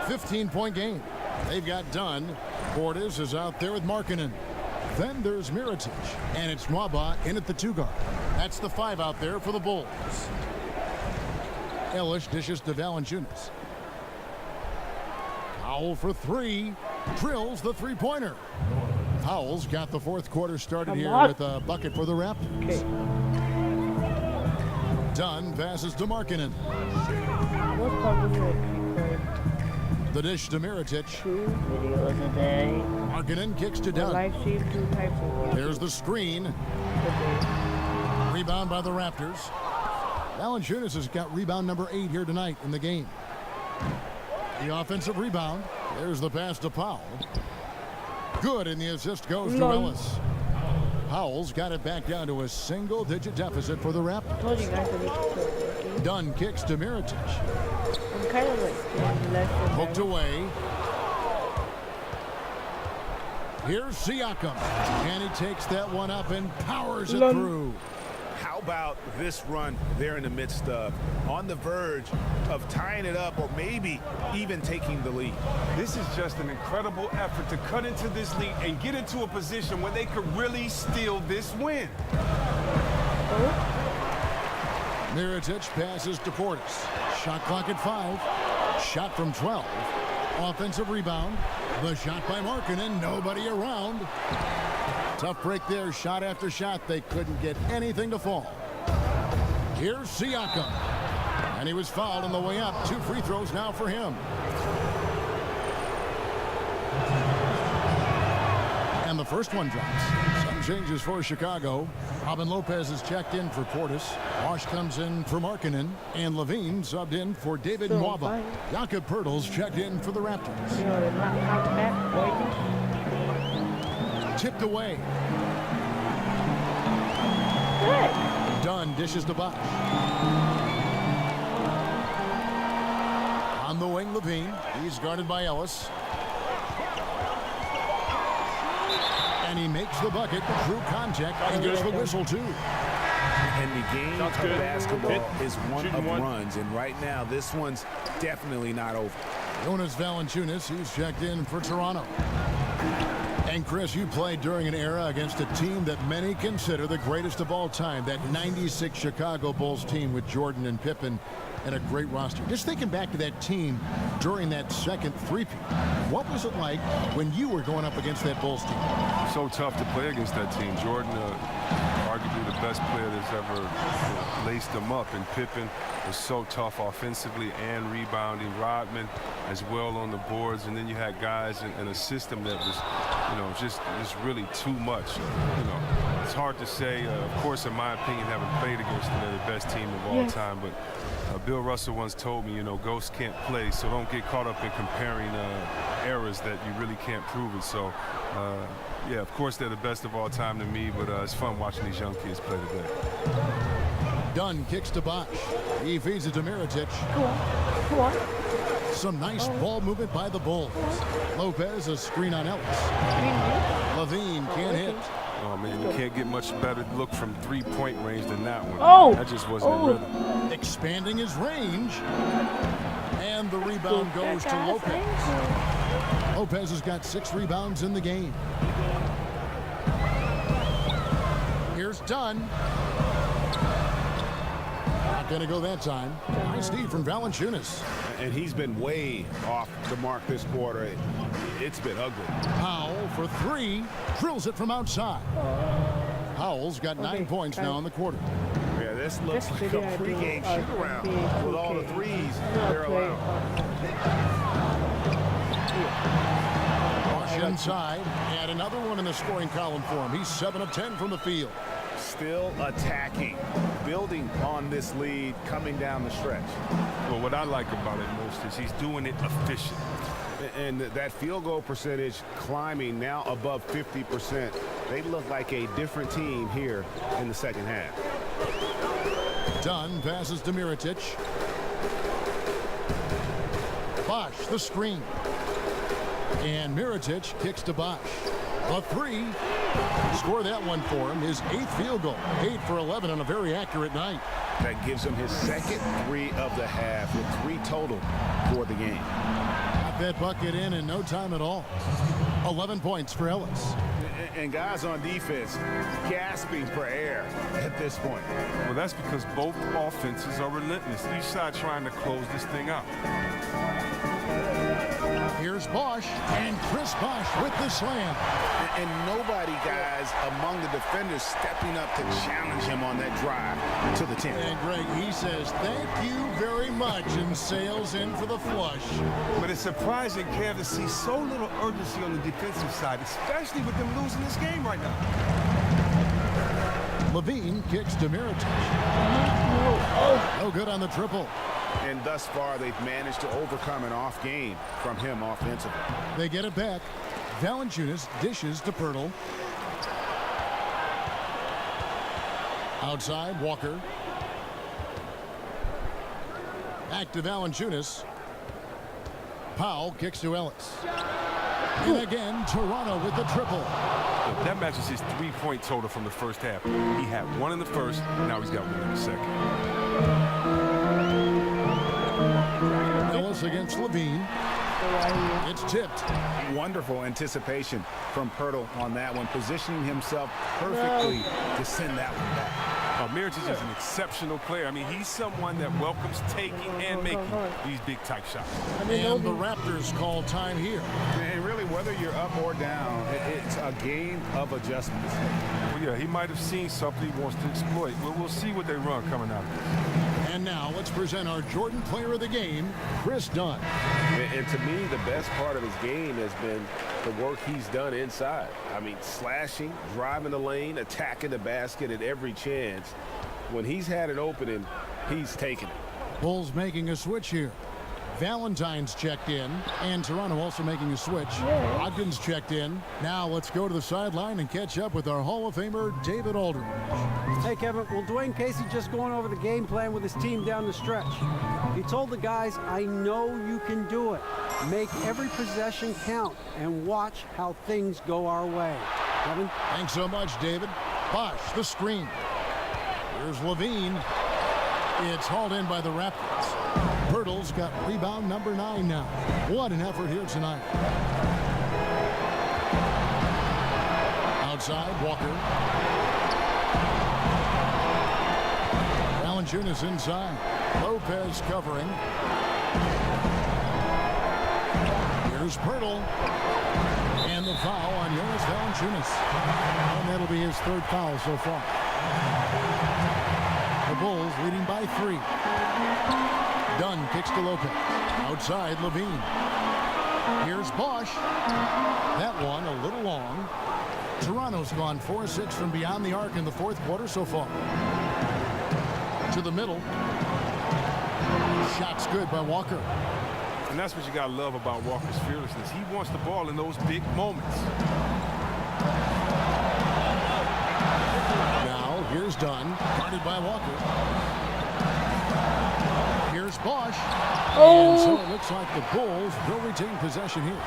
15-point game. They've got Dunn. Portis is out there with Markkanen. Then there's Mirotic, and it's Nwaba in at the 2 guard. That's the 5 out there for the Bulls. Ellis dishes to Valanciunas. Powell for 3. Drills the three-pointer. Powell's got the fourth quarter started here with a bucket for the Raptors. Okay. Dunn passes to Markkanen. What probably The dish to Mirotic. 2 videos a day. Markkanen kicks to Dunn. Live stream 2 types of There's the screen. Rebound by the Raptors. Valanciunas has got rebound number 8 here tonight in the game. The offensive rebound. There's the pass to Powell. Good, and the assist goes to Ellis. Powell's got it back down to a single-digit deficit for the Raptors. I told you guys to Dunn kicks to Mirotic. I'm kind of like getting less than Hooked away. Here's Siakam. And he takes that one up and powers it through. How about this run they're in the midst of, on the verge of tying it up or maybe even taking the lead? This is just an incredible effort to cut into this lead and get into a position where they could really steal this win. Mirotic passes to Portis. Shot clock at 5. Shot from 12. Offensive rebound. The shot by Markkanen. Nobody around. Tough break there. Shot after shot. They couldn't get anything to fall. Here's Siakam. And he was fouled on the way up. 2 free throws now for him. And the first one drops. Some changes for Chicago. Robin Lopez is checked in for Portis. Wash comes in for Markkanen. And Levine subbed in for David Nwaba. Jakob Poeltl's checked in for the Raptors. You know, they're not back, Tipped away. Good. Dunn dishes to Bosh. On the wing, Levine. He's guarded by Ellis. And he makes the bucket through contact and gets the whistle, too. And the game of basketball is one of runs, and right now this one's definitely not over. Jonas Valanciunas, he's checked in for Toronto. And Chris, you played during an era against a team that many consider the greatest of all time, that 96 Chicago Bulls team with Jordan and Pippen and a great roster. Just thinking back to that team during that second three-peat, what was it like when you were going up against that Bulls team? So tough to play against that team. Jordan, arguably the best player that's ever laced them up, and Pippen was so tough offensively and rebounding. Rodman as well on the boards, and then you had guys in a system that was, just really too much. It's hard to say. Of course, in my opinion, having played against them, they're the best team of all time, but Bill Russell once told me, ghosts can't play, so don't get caught up in comparing errors that you really can't prove it. So, yeah, of course they're the best of all time to me, but it's fun watching these young kids play today. Dunn kicks to Bosh. He feeds it to Mirotic. Come on. Some nice ball movement by the Bulls. Lopez, a screen on Ellis. Levine can't hit. Oh, man, you can't get much better look from three-point range than that one. That just wasn't in rhythm. Expanding his range. And the rebound goes to Lopez. Lopez has got 6 rebounds in the game. Here's Dunn. Not going to go that time. Nice D from Valanciunas. And he's been way off the mark this quarter. It's been ugly. Powell for 3. Drills it from outside. Powell's got 9 points now in the quarter. Yeah, this looks like a pregame shoot-around with all the threes they're allowed. Bosh inside, and another one in the scoring column for him. He's 7 of 10 from the field. Still attacking, building on this lead, coming down the stretch. Well, what I like about it most is he's doing it efficient. And that field goal percentage climbing now above 50%. They look like a different team here in the second half. Dunn passes to Mirotic. Bosh, the screen. And Mirotic kicks to Bosh. A 3. Score that one for him. His 8th field goal. 8 for 11 on a very accurate night. That gives him his second 3 of the half with 3 total for the game. Got that bucket in no time at all. 11 points for Ellis. And guys on defense gasping for air at this point. Well, that's because both offenses are relentless. Each side trying to close this thing out. Here's Bosch, and Chris Bosch with the slam. And nobody, guys, among the defenders stepping up to challenge him on that drive to the 10. And Greg, he says, thank you very much, and sails in for the flush. But it's surprising, Kev, to see so little urgency on the defensive side, especially with them losing this game right now. Levine kicks to Mirotic. No good on the triple. And thus far, they've managed to overcome an off game from him offensively. They get it back. Valanciunas dishes to Pirtle. Outside, Walker. Back to Valanciunas. Powell kicks to Ellis. And again, Toronto with the triple. That matches his three-point total from the first half. He had one in the first, now he's got one in the second. Ellis against Levine. It's tipped. Wonderful anticipation from Pirtle on that one, positioning himself perfectly to send that one back. Mirotic is an exceptional player. I mean, he's someone that welcomes taking and making these big type shots. And the Raptors call time here. And really, whether you're up or down, it's a game of adjustments. Well, yeah, he might have seen something he wants to exploit. Well, we'll see what they run coming out of this. And now let's present our Jordan Player of the Game, Chris Dunn. And to me, the best part of his game has been the work he's done inside. I mean, slashing, driving the lane, attacking the basket at every chance. When he's had an opening, he's taken it. Bulls making a switch here. Valentine's checked in, and Toronto also making a switch. Ogden's checked in. Now let's go to the sideline and catch up with our Hall of Famer, David Aldridge. Hey, Kevin, well, Dwayne Casey just going over the game plan with his team down the stretch. He told the guys, I know you can do it. Make every possession count and watch how things go our way. Kevin? Thanks so much, David. Bosch, the screen. Here's Levine. It's hauled in by the Raptors. Pirtle's got rebound number 9 now. What an effort here tonight. Outside, Walker. Valanciunas inside. Lopez covering. Here's Pirtle. And the foul on Jonas Valanciunas. And that'll be his third foul so far. The Bulls leading by 3. Dunn kicks to Lopez. Outside, Levine. Here's Bosch. That one a little long. Toronto's gone 4-6 from beyond the arc in the fourth quarter so far. To the middle. Shot's good by Walker. And that's what you got to love about Walker's fearlessness. He wants the ball in those big moments. Now, here's Dunn. Guarded by Walker. Here's Bosch. And so it looks like the Bulls will retain possession here.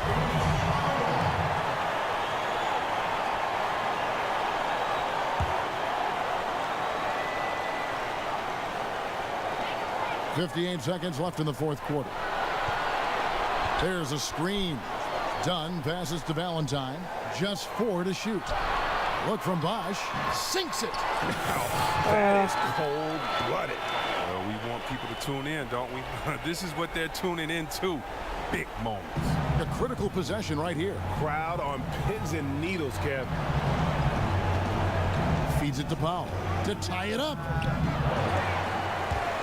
.58 seconds left in the fourth quarter. There's a screen. Dunn passes to Valentine. Just 4 to shoot. Look from Bosch. Sinks it. That is cold-blooded. We want people to tune in, don't we? This is what they're tuning into. Big moments. A critical possession right here. Crowd on pins and needles, Kev. Feeds it to Powell to tie it up.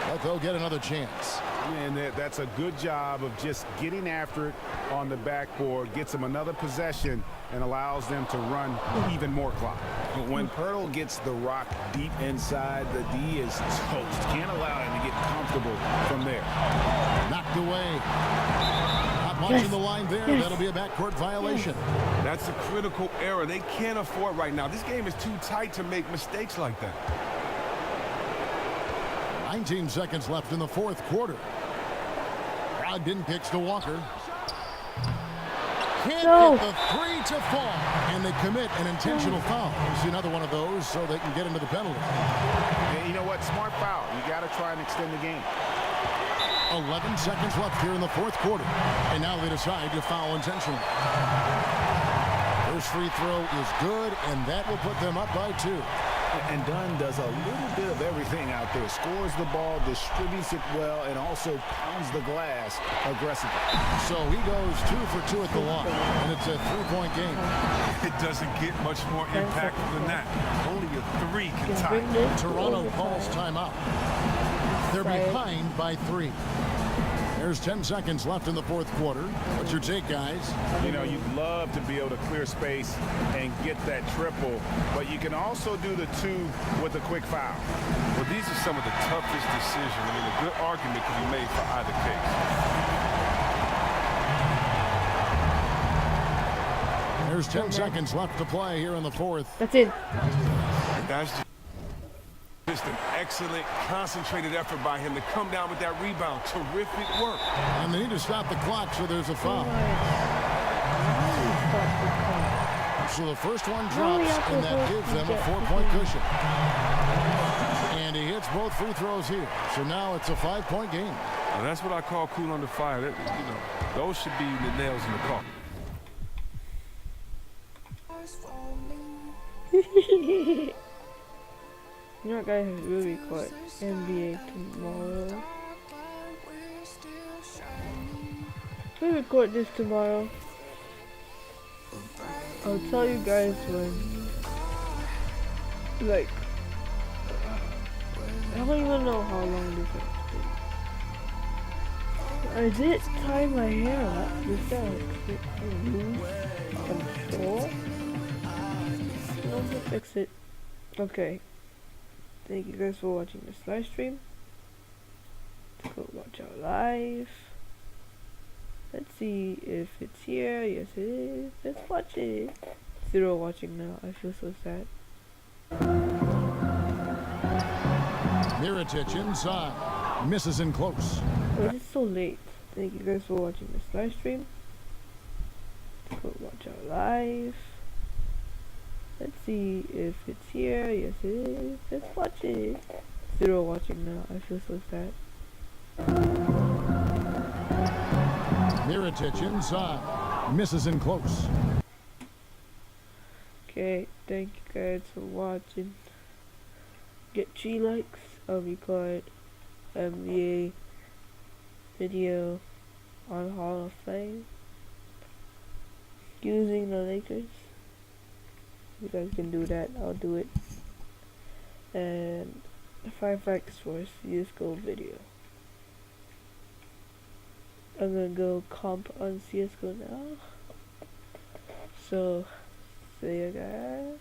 But they'll get another chance. And that's a good job of just getting after it on the backboard, gets them another possession, and allows them to run even more clock. But when Pirtle gets the rock deep inside, the D is toast. Can't allow him to get comfortable from there. Knocked away. Not watching the line there. That'll be a backcourt violation. That's a critical error. They can't afford right now. This game is too tight to make mistakes like that. 19 seconds left in the fourth quarter. Ogden kicks to Walker. Can't get the 3 to fall. And they commit an intentional foul. You see another one of those so they can get into the penalty. And you know what? Smart foul. You got to try and extend the game. 11 seconds left here in the fourth quarter. And now they decide to foul intentionally. First free throw is good, and that will put them up by 2. And Dunn does a little bit of everything out there. Scores the ball, distributes it well, and also pounds the glass aggressively. So he goes 2 for 2 at the line, and it's a 3-point game. It doesn't get much more impactful than that. Only a 3 can tie. Toronto calls timeout. They're behind by 3. There's 10 seconds left in the fourth quarter. What's your take, guys? You know, you'd love to be able to clear space and get that triple, but you can also do the 2 with a quick foul. Well, these are some of the toughest decisions. I mean, a good argument can be made for either case. There's 10 seconds left to play here in the fourth. That's it. That's just an excellent, concentrated effort by him to come down with that rebound. Terrific work. And they need to stop the clock, so there's a foul. So the first one drops, and that gives them a 4-point cushion. And he hits both free throws here. So now it's a 5-point game. Well, that's what I call cool under fire. That, you know, those should be the nails in the coffin. You know what, guys, I really quite NBA tomorrow. We record this tomorrow. I'll tell you guys when. Like, I don't even know how long this is. I did tie my hair up. This guy lose control. I'm gonna fix it. Okay. Thank you guys for watching this live stream. Let's go watch our live. Let's see if it's here. Yes, it is. Let's watch it. 0 watching now. I feel so sad. Mirotic inside. Misses in close. Oh, it's so late. Thank you guys for watching this live stream. Let's go watch our live. Let's see if it's here. Yes, it is. Let's watch it. 0 watching now. I feel so sad. Mirotic inside. Misses in close. Okay, thank you guys for watching. Get 3 likes. I'll record NBA video on Hall of Fame using the Lakers. You guys can do that, I'll do it. And 5 likes for a CSGO video. I'm gonna go comp on CSGO now. So, see you guys.